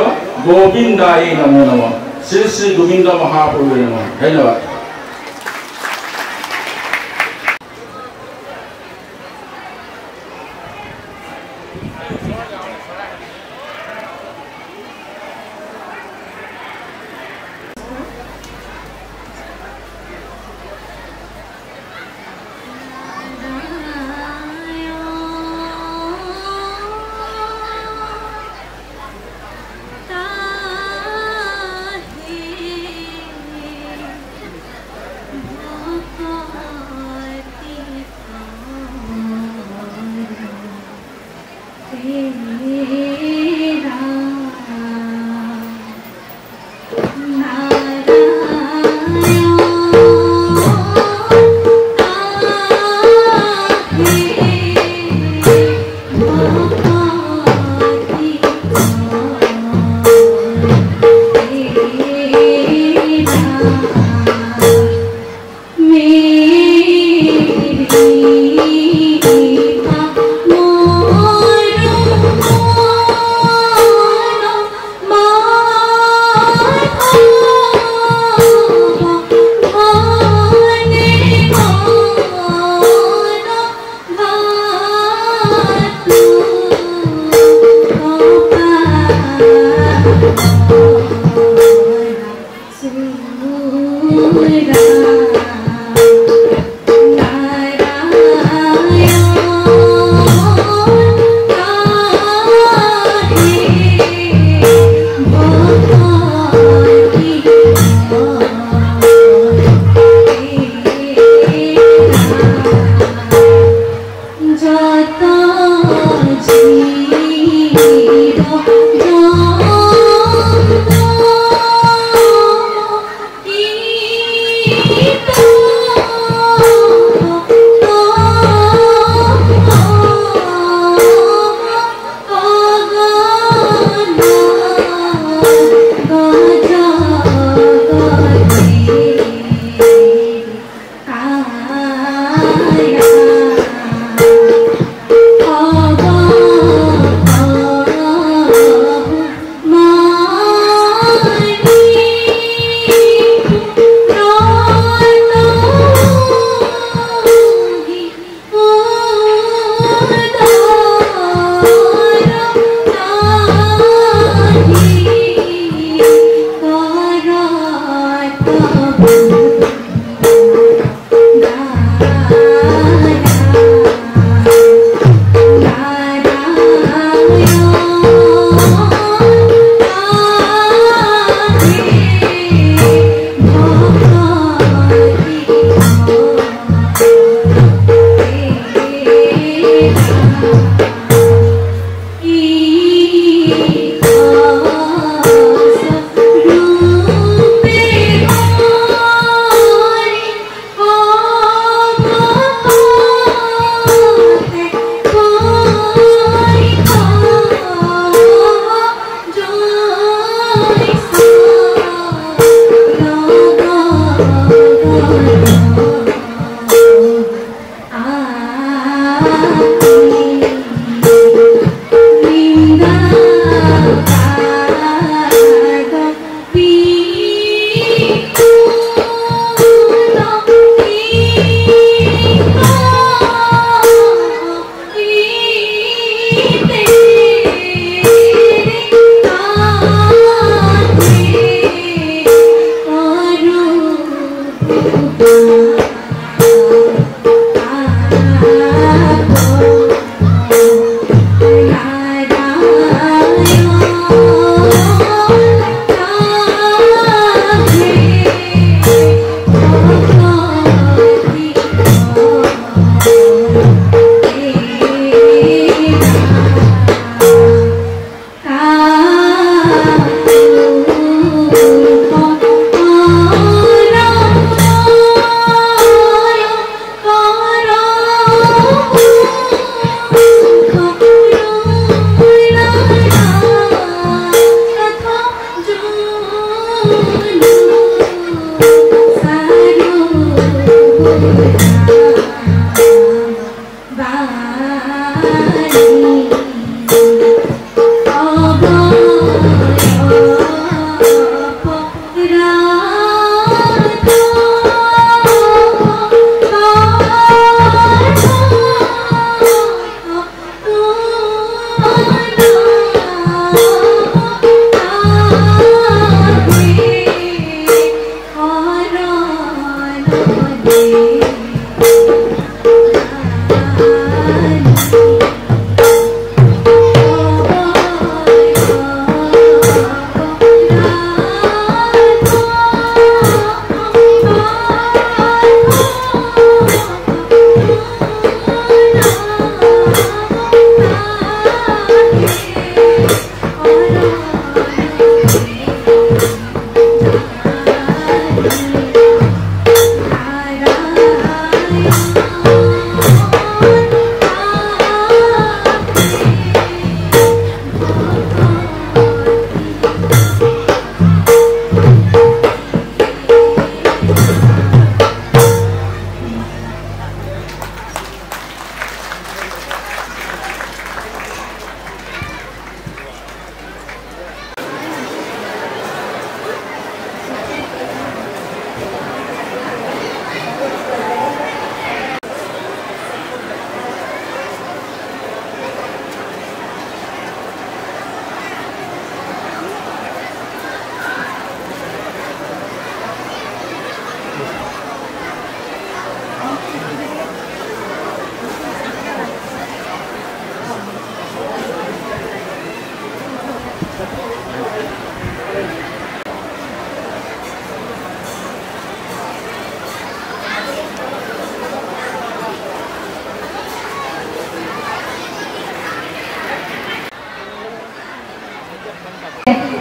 গোবিন্দায় নমো নমঃ। শ্রী শ্রী গোবিন্দ মহাপ্রভুয়ে নমঃ। ধন্যবাদ।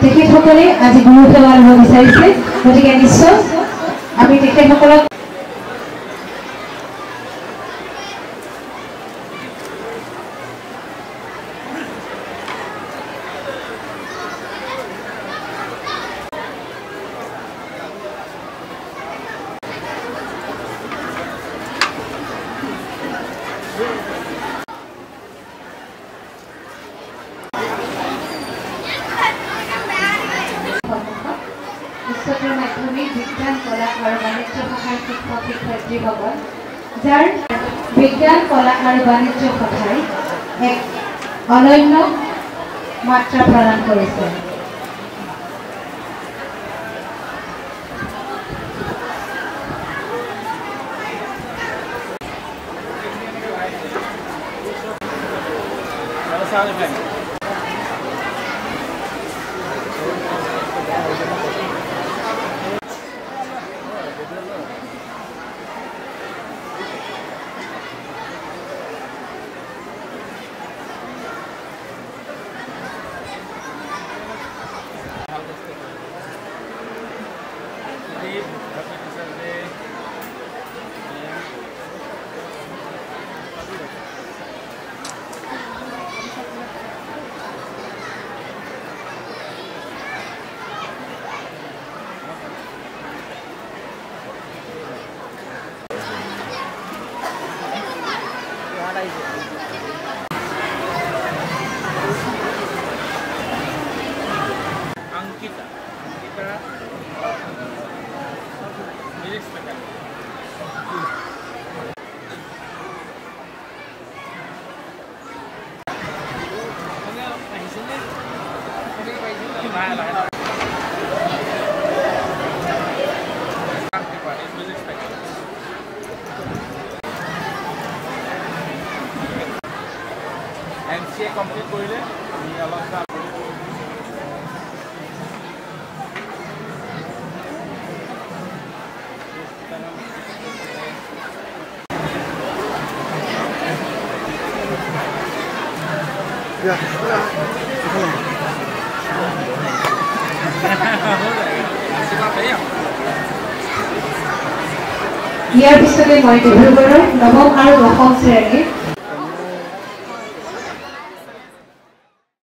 তেখেতসকলে আজি গুৰু সেৱা ল'ব বিচাৰিছে গতিকে নিশ্চয় আমি তেখেতসকলক উচ্চতৰ মাধ্যমিক বিজ্ঞান কলা আৰু বাণিজ্য শাখাৰ শিক্ষক শিক্ষয়িত্ৰীসকল যাৰ বিজ্ঞান কলা আৰু বাণিজ্য শাখাই এক অনন্য মাত্ৰা প্ৰদান কৰিছে। MCA কমপ্লিট কৰিলে আমি অলপ ইয়াৰ পিছতে মই ডিব্ৰুগড়ৰ নৱম আৰু দশম শ্ৰেণীৰ